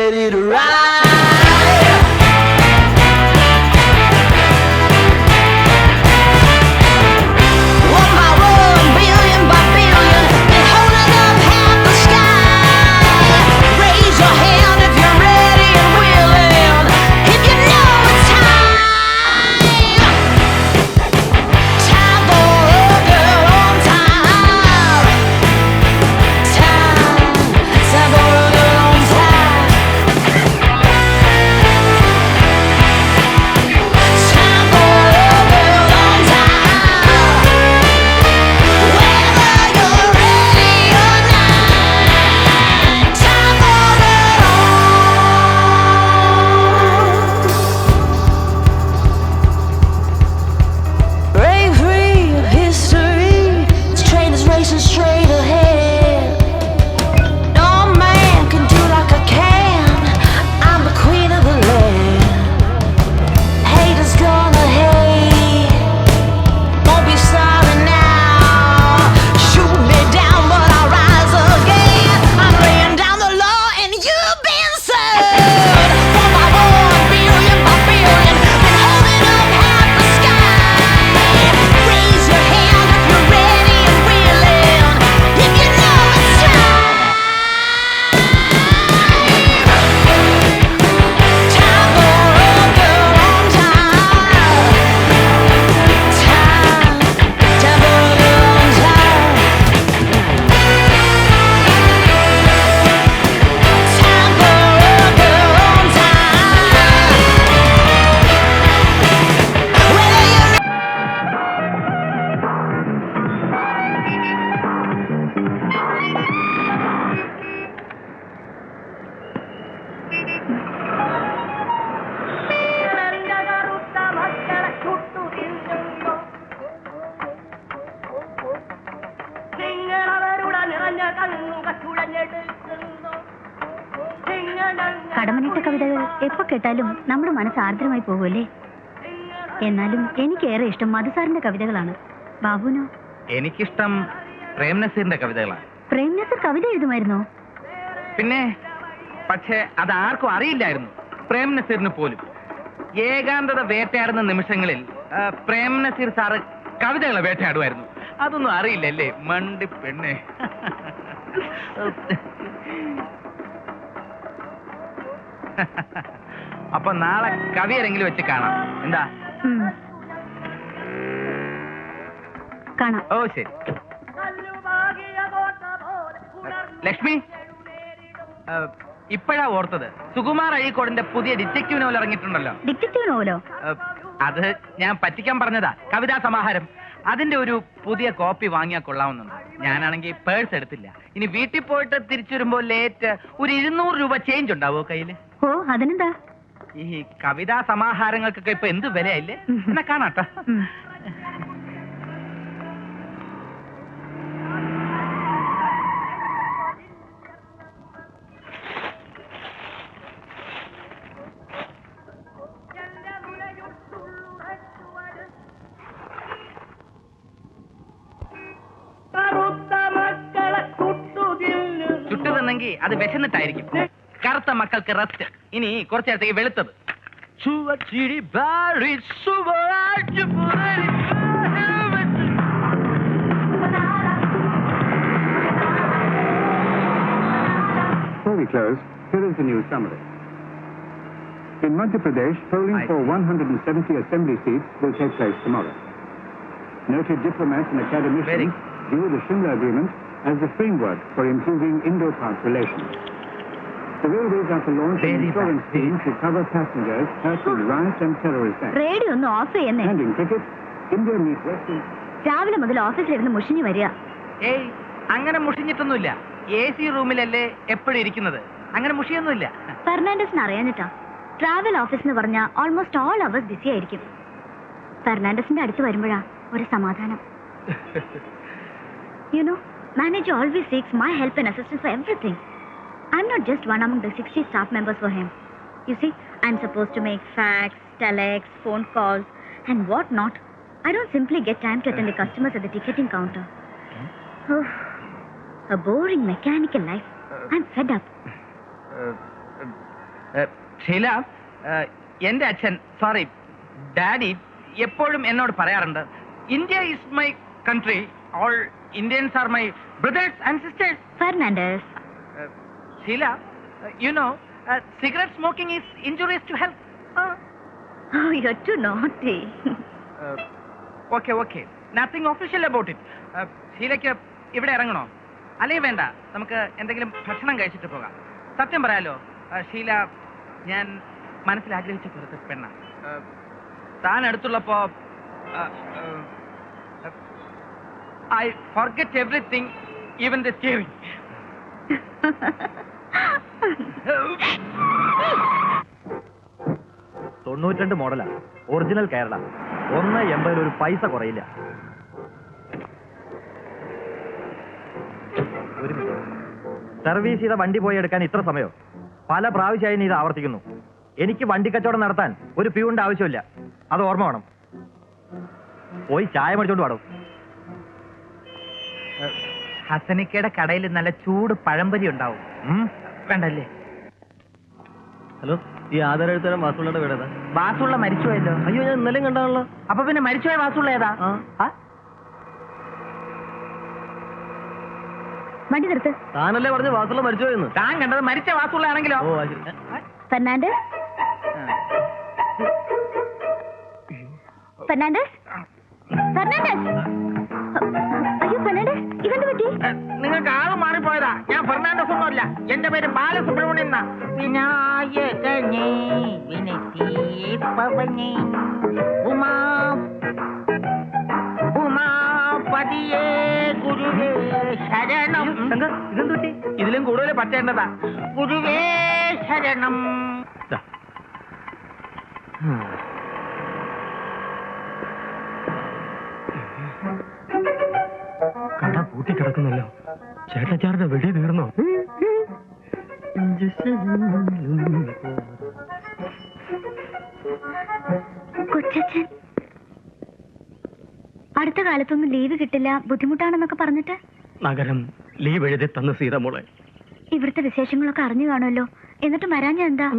ready to ride. One by one, billion by billion, they're holding up half the sky. Raise your hand if you're ready and willing, if you know it's time. Time for a girl on time. Time for a girl on time. Time for a girl on time. Whether you're ready or not, time for a girl. Break free of history. This train is racing straight ahead. No man can do like I can. I'm the queen of the land. Haters gonna hate. Won't be sorry now. Shoot me down, but I'll rise again. I'm laying down the law and you've been served. One by one, billion by billion, been holding up half the sky. Raise your hand if you're ready and willing, if you know it's time. Time for a girl on time. Time for a girl on time. Time for a girl on time. Whether you're Kadammanitta കവിതകൾ എപ്പോ കേട്ടാലും നമ്മുടെ മനസ്സ് ആർദ്രമായി പോകുമല്ലേ. എന്നാലും എനിക്കേറെ ഇഷ്ടം മധുസാറിന്റെ കവിതകളാണ്. ബാബുനോ? എനിക്കിഷ്ടം പ്രേം നസീറിന്റെ കവിതകളാണ്. പ്രേം നസീർ കവിത എഴുതുമായിരുന്നോ? പിന്നെ പക്ഷേ അത് ആർക്കും അറിയില്ലായിരുന്നു, പ്രേം നസീറിന് പോലും. ഏകാന്തത വേട്ടയാടുന്ന നിമിഷങ്ങളിൽ പ്രേം നസീർ സാറ് കവിതകളെ വേട്ടയാടുമായിരുന്നു. അതൊന്നും അറിയില്ലല്ലേ മണ്ടി പെണ്ണെ. അപ്പൊ നാളെ കവിയരെങ്കിലും വെച്ച് കാണാം. എന്താ? കാണാം. ഓ ശരി. ലക്ഷ്മി, ഇപ്പോഴാ ഓർത്തത്, സുകുമാർ അഴീക്കോടിന്റെ പുതിയ ഡിറ്റക്റ്റീവ് നോവൽ ഇറങ്ങിയിട്ടുണ്ടല്ലോ. ഡിറ്റക്റ്റീവ് നോവലോ? അത് ഞാൻ പറ്റിക്കാൻ പറഞ്ഞതാ, കവിതാ സമാഹാരം. അതിന്റെ ഒരു പുതിയ കോപ്പി വാങ്ങിയാൽ കൊള്ളാവുന്നുണ്ട്. ഞാനാണെങ്കിൽ പേഴ്സ് എടുത്തില്ല. ഇനി വീട്ടിൽ പോയിട്ട് തിരിച്ചു വരുമ്പോ ലേറ്റ് ഒരു 200 രൂപ ചേഞ്ച് ഉണ്ടാവോ കയ്യില്? ഓ അതിനെന്താ, ഈ കവിതാ സമാഹാരങ്ങൾക്കൊക്കെ ഇപ്പൊ എന്ത് വിലയല്ലേ. എന്നാ കാണാട്ടോ. ചുട്ടു തിന്നെങ്കിൽ അത് വിശന്നിട്ടായിരിക്കും. കറുത്ത മക്കൾക്ക് റെസ്റ്റ്. ഇനി കുറച്ചു നേരത്തേക്ക് വെളുത്തത്. Before we close, here is the news summary. In Madhya Pradesh, polling for 170 assembly seats will take place tomorrow. Noted diplomats and academicians view the Shimla Agreement as the framework for improving Indo-Pak relations. The railways are to launch an insurance scheme to cover passengers hurt in riots and terrorist acts. Radio ഒന്ന് of ചെയ്യുന്നേ. And in cricket, India meets West Indies. രാവിലെ മുതൽ ഓഫീസിലിരുന്ന് മുഷിഞ്ഞു വരിക. ഏയ് അങ്ങനെ മുഷിഞ്ഞിട്ടൊന്നുമില്ല. AC റൂമിലല്ലേ എപ്പോഴും ഇരിക്കുന്നത്. അങ്ങനെ മുഷിയൊന്നുമില്ല. ഫെർണാണ്ടസിന് അറിയാഞ്ഞിട്ടാ. ട്രാവൽ ഓഫീസ് എന്ന് പറഞ്ഞാൽ ഓൾമോസ്റ്റ് ഓൾ അവേഴ്സ് ബിസി ആയിരിക്കും. ഫെർണാണ്ടസിന്റെ അടുത്ത് വരുമ്പോഴാ ഒരു സമാധാനം. You know, manager always seeks my help and assistance for everything. I'm not just one among the 60 staff members for him. You see, I'm supposed to make fax, telex, phone calls, and what not. I don't simply get time to attend the customers at the ticketing counter. Oh, a boring mechanical life. I'm fed up. Sheela, എന്റെ അച്ഛൻ, sorry daddy, എപ്പോഴും എന്നോട് പറയാറുണ്ട്, India is my country, all Indians are my brothers and sisters. Fernandes. Sheila, you know, cigarette smoking is injurious to health. Oh, you're too naughty. Okay. Nothing official about it. ഷീലയ്ക്ക് ഇവിടെ ഇറങ്ങണോ? അല്ലെങ്കിൽ വേണ്ട, നമുക്ക് എന്തെങ്കിലും ഭക്ഷണം കഴിച്ചിട്ട് പോകാം. സത്യം പറയാലോ ഷീല, ഞാൻ മനസ്സിൽ ആഗ്രഹിച്ച പുറത്തെ പെണ്ണ. താൻ അടുത്തുള്ളപ്പോ I forget everything, even the steering. 92 മോഡലാ, ഒറിജിനൽ കേരള. 180 ഒരു പൈസ കുറയില്ല. ഒരു മിനിറ്റ്. സർവീസ് ചെയ്ത വണ്ടി പോയി എടുക്കാൻ ഇത്ര സമയോ? പല പ്രാവശ്യമായി നീ ഇത് ആവർത്തിക്കുന്നു. എനിക്ക് വണ്ടി കച്ചവടം നടത്താൻ ഒരു പ്യൂണിന്റെ ആവശ്യമില്ല, അത് ഓർമ്മ വേണം. പോയി ചായ മേടിച്ചോണ്ട് പാടും. ഹസനിക്കയുടെ കടയിൽ നല്ല ചൂട് പഴംപൊരി ഉണ്ടാവും. വേണ്ടല്ലേ? ഹലോ, ഈ ആധാർ എഴുത്തരം വാസുള്ളയുടെ വീട് ഏതാ? വാസുള്ള മരിച്ചുപോയല്ലോ. അയ്യോ, ഞാൻ ഇന്നലെയും കണ്ടാണല്ലോ. അപ്പൊ പിന്നെ മരിച്ചുപോയ വാസുള്ള ഏതാ? വണ്ടി നിർത്ത്. താനല്ലേ പറഞ്ഞ് വാസുള്ള മരിച്ചുപോയെന്ന്? താൻ കണ്ടത് മരിച്ച വാസുള്ള ആണെങ്കിലോ? ഓ, ശരി. ഫെർണാണ്ടസ്. ഫെർണാണ്ടസ്. അയ്യോ ഫെർണാണ്ടസ്, ഇതെന്ത് പറ്റി? നിങ്ങൾക്ക് ആള് മാറിപ്പോയതാ. ഞാൻ ഫെർണാണ്ടസ് ഒന്നുമല്ല, എന്റെ പേര് ബാലസുബ്രഹ്മണ്യൻ എന്നാ. വിനായകനേ വിനതീപവനേ ഉമാപതിയേ ഗുരുവേ ശരണം. ഇതെന്ത് പറ്റി? ഇതിലും കൂടുതൽ പറ്റേണ്ടതാ. ഗുരുവേ ശരണം. കട പൂട്ടി കിടക്കുന്നല്ലോ. ചേട്ടച്ചാരുടെ വെടി തീർന്നോ? കൊച്ചച്ഛൻ അടുത്ത കാലത്തൊന്നും ലീവ് കിട്ടില്ല, ബുദ്ധിമുട്ടാണെന്നൊക്കെ പറഞ്ഞിട്ട് നഗരം ലീവ് എഴുതി തന്നു സീതമോളെ. ഇവിടുത്തെ വിശേഷങ്ങളൊക്കെ അറിഞ്ഞു കാണുമല്ലോ, എന്നിട്ട് വരാഞ്ഞ എന്താ?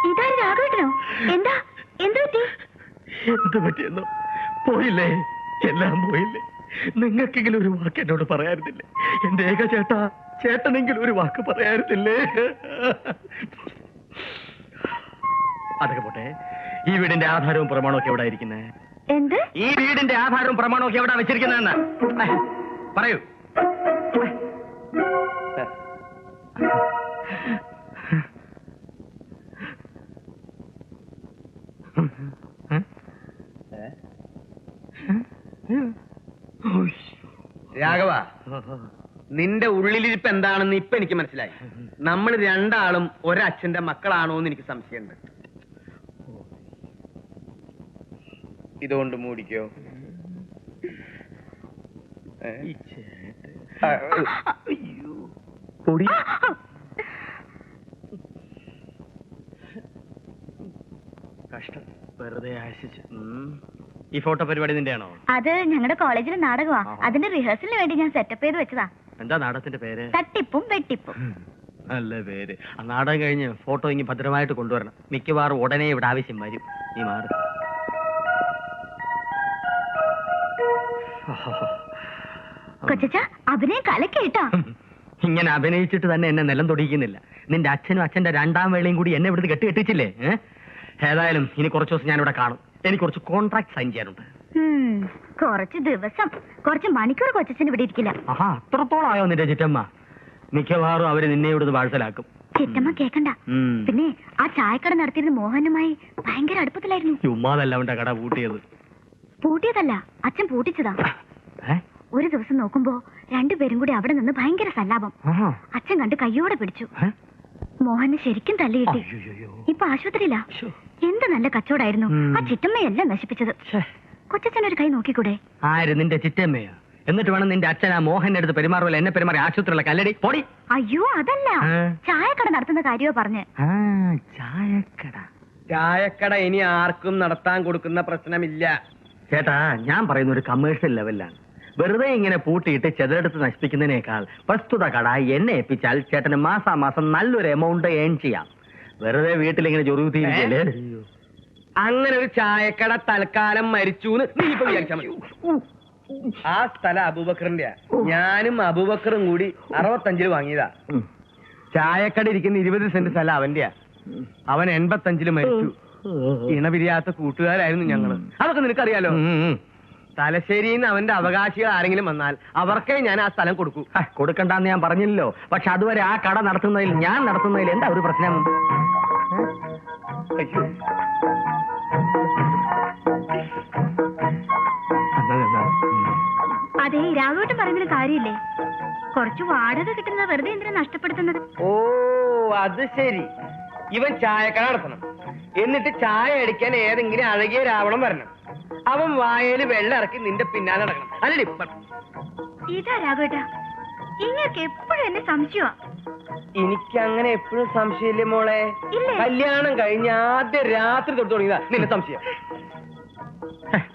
ഇതാര് രാഘവേട്ടനോ? എന്താ എന്ത് പറ്റി? എന്ത് പറ്റിയെന്നോ? പോയില്ലേ, എല്ലാം പോയില്ലേ. നിങ്ങൾക്കെങ്കിലും ഒരു വാക്ക് എന്നോട് പറയാറുന്നില്ലേ? എന്റെ ഏക ചേട്ടാ, ചേട്ടനെങ്കിലും ഒരു വാക്ക് പറയാറുന്നില്ലേ? അതൊക്കെ പോട്ടെ, ഈ വീടിന്റെ ആധാരവും പ്രമാണവും ഒക്കെ എവിടെ ഇരിക്കുന്നത്? എന്ത്? ഈ വീടിന്റെ ആധാരവും പ്രമാണവും ഒക്കെ എവിടെ വെച്ചിരിക്കുന്നതെന്ന് പറയൂ. രാഘവ, നിന്റെ ഉള്ളിലിരിപ്പ് എന്താണെന്ന് ഇപ്പൊ എനിക്ക് മനസ്സിലായി. നമ്മൾ രണ്ടാളും ഒരച്ഛന്റെ മക്കളാണോ എന്ന് എനിക്ക് സംശയമുണ്ട്. ഇതുകൊണ്ട് മൂടിക്കോ. പൊടി. കഷ്ടം, വെറുതെ ആശിച്ചു. ഈ ഫോട്ടോ പരിപാടി നിന്റെയാണോ? അത് ഞങ്ങളുടെ കോളേജിലെ നാടകമാ. അതിന്റെ റിഹേഴ്സലിന് വേണ്ടി ഞാൻ സെറ്റപ്പ് ചെയ്ത് വെച്ചതാ. എന്താ നാടകത്തിന്റെ പേര്? തട്ടിപ്പും വെട്ടിപ്പും. നല്ല പേര്. ആ നാടകം കഴിഞ്ഞ് ഫോട്ടോ ഇങ്ങനെ ഭദ്രമായിട്ട് കൊണ്ടുവരണം. മിക്കവാറും ഉടനെ ഇവിടെ ആവശ്യം വരും. നീ മാറി. കൊച്ചച്ച അഭിനയം കലക്കേട്ടാ. ഇങ്ങനെ അഭിനയിച്ചിട്ട് തന്നെ എന്നെ നിലം തൊടിയിക്കുന്നില്ല. നിന്റെ അച്ഛനും അച്ഛന്റെ രണ്ടാം വേളയും കൂടി എന്നെ ഇവിടുന്ന് കെട്ടിച്ചില്ലേ? ഏതായാലും ഇനി കുറച്ച് ദിവസം ഞാനിവിടെ കാണും. എനിക്ക് കുറച്ച് കോൺട്രാക്ട് സൈൻ ചെയ്യാനുണ്ട്. കുറച്ച് ദിവസം, കുറച്ച് മണിക്കൂർ കൊച്ചച്ഛന് ഇവിടെ ഇരിക്കില്ല. ആഹാ, അത്രത്തോളം ആയോ നിന്റെ ചിറ്റമ്മ? മിക്കവാറും അവര് നിന്നെ ഇവിടുന്ന് വാഴ്ത്തലാക്കും. ചിറ്റമ്മ കേക്കണ്ട. പിന്നെ ആ ചായക്കട നടത്തിയിരുന്ന മോഹനുമായി ഭയങ്കര അടുപ്പത്തിലായിരുന്നു. ചുമ്മാതല്ല അവന്റെ കട പൂട്ടിയത്. പൂട്ടിയതല്ല, അച്ഛൻ പൂട്ടിച്ചതാ. ഒരു ദിവസം നോക്കുമ്പോ രണ്ടുപേരും കൂടി അവിടെ നിന്ന് ഭയങ്കര സല്ലാപം. അച്ഛൻ കണ്ട് കയ്യോടെ പിടിച്ചു. മോഹന് ശരിക്കും തല്ലിയിട്ടി. ഇപ്പൊ ആശുപത്രിയില്ല. എന്ത് നല്ല കച്ചവടായിരുന്നു. ആ ചിറ്റമ്മയെല്ലാം നശിപ്പിച്ചത്. കൊച്ചച്ഛൻ ഒരു കൈ നോക്കിക്കൂടെ? ആര്? നിന്റെ ചിറ്റമ്മയോ? എന്നിട്ട് വേണം നിന്റെ അച്ഛൻ ആ മോഹന്റെ അടുത്ത് പെരുമാറുമല്ലോ എന്നെ പെരുമാറി ആശുപത്രിയിലെ കല്ലടി പൊടി. അയ്യോ അതല്ല, ചായക്കട നടത്തുന്ന കാര്യമോ പറഞ്ഞ്. ചായക്കട ഇനി ആർക്കും നടത്താൻ കൊടുക്കുന്ന പ്രശ്നമില്ല. ചേട്ടാ, ഞാൻ പറയുന്ന ഒരു കമേഴ്ഷ്യൽ ലെവലിലാണ്. വെറുതെ ഇങ്ങനെ പൂട്ടിയിട്ട് ചെതെടുത്ത് നശിപ്പിക്കുന്നതിനേക്കാൾ പ്രസ്തുത കട എന്നെ ഏൽപ്പിച്ചാൽ ചേട്ടന് മാസാമാസം നല്ലൊരു എമൗണ്ട് ഏൺ ചെയ്യാം. വെറുതെ വീട്ടിലിങ്ങനെ ചൊറുകുത്തിയിരിക്കല്ലേ. അങ്ങനെ ഒരു ചായക്കട തൽക്കാലം മരിച്ചു നീ ഇപ്പൊ വിചാരിച്ചാൽ മതി. ആ സ്ഥലം അബൂബക്കറിന്റെ, ഞാനും അബൂബക്കറും കൂടി 65 വാങ്ങിയതാ. ചായക്കട ഇരിക്കുന്ന 20 സെന്റ് സ്ഥലം അവന്റെയാ. അവൻ 85 മരിച്ചു. ഇണപിരിയാത്ത കൂട്ടുകാരായിരുന്നു ഞങ്ങള്. അതൊക്കെ നിനക്കറിയാലോ. തലശ്ശേരിയിൽ നിന്ന് അവന്റെ അവകാശികൾ ആരെങ്കിലും വന്നാൽ അവർക്കേ ഞാൻ ആ സ്ഥലം കൊടുക്കൂ. കൊടുക്കണ്ടെന്ന് ഞാൻ പറഞ്ഞില്ലല്ലോ. പക്ഷെ അതുവരെ ആ കട നടത്തുന്നതിൽ, ഞാൻ നടത്തുന്നതിൽ എന്താ ഒരു പ്രശ്നം? അതെ, രാഘവട്ടം പറയുന്നൊരു കാര്യമില്ലേ, കുറച്ച് വാടക കിട്ടുന്നത് വെറുതെ എന്തിനാ നഷ്ടപ്പെടുത്തുന്നത്? ഓ അത് ശരി. ഇവൻ ചായക്കട നടത്തണം, എന്നിട്ട് ചായ അടിക്കാൻ ഏതെങ്കിലും അഴകിയ രാവണം വരണം. അവൻ വായയില് വെള്ളം ഇറക്കി നിന്റെ പിന്നാലെ നടക്കണം. അല്ലേ? ഇതാ രാഘവേട്ട, ഇങ്ങക്ക് എപ്പോഴും എന്നെ സംശയമാ. എനിക്ക് അങ്ങനെ എപ്പോഴും സംശയമില്ലേ മോളെ. ഇല്ലേ? കല്യാണം കഴിഞ്ഞ ആദ്യ രാത്രി തൊട്ട് തുടങ്ങിയതാ നിന്നെ സംശയം.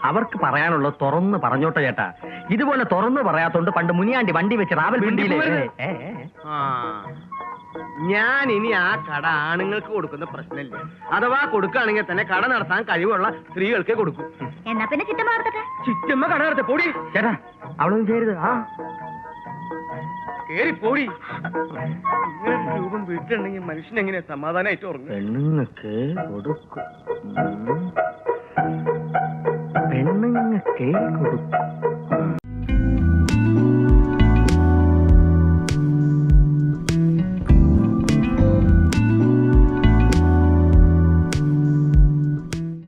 അവർക്ക് പറയാനുള്ളത് തുറന്ന് പറഞ്ഞോട്ടെ ചേട്ടാ. ഇതുപോലെ തുറന്ന് പറയാത്തോണ്ട് പണ്ട് മുനിയാണ്ടി വണ്ടി വെച്ച് റാവൽപിണ്ടിയിലെ ഞാൻ ഇനി ആ കട ആണുങ്ങൾക്ക് കൊടുക്കുന്ന പ്രശ്നമില്ല. അഥവാ കൊടുക്കുകയാണെങ്കിൽ തന്നെ കട നടത്താൻ കഴിവുള്ള സ്ത്രീകൾക്കേ കൊടുക്കൂ. എന്നാ പിന്നെ ചിറ്റമ്മ നടത്തട്ടെ. ചിറ്റമ്മ കട നടത്ത പോടി. ചേട്ടാ, അവളൊന്നും ചെയ്യരുത്. കേറി പോടി. ഇങ്ങനെ രൂപം വീട്ടിലുണ്ടെങ്കിൽ മനുഷ്യൻ എങ്ങനെ സമാധാനമായിട്ട് ഉറങ്ങും? പെണ്ണുങ്ങൾക്ക് കൊടുക്കും, പെണ്ണുങ്ങൾക്കേ കൊടുക്കും.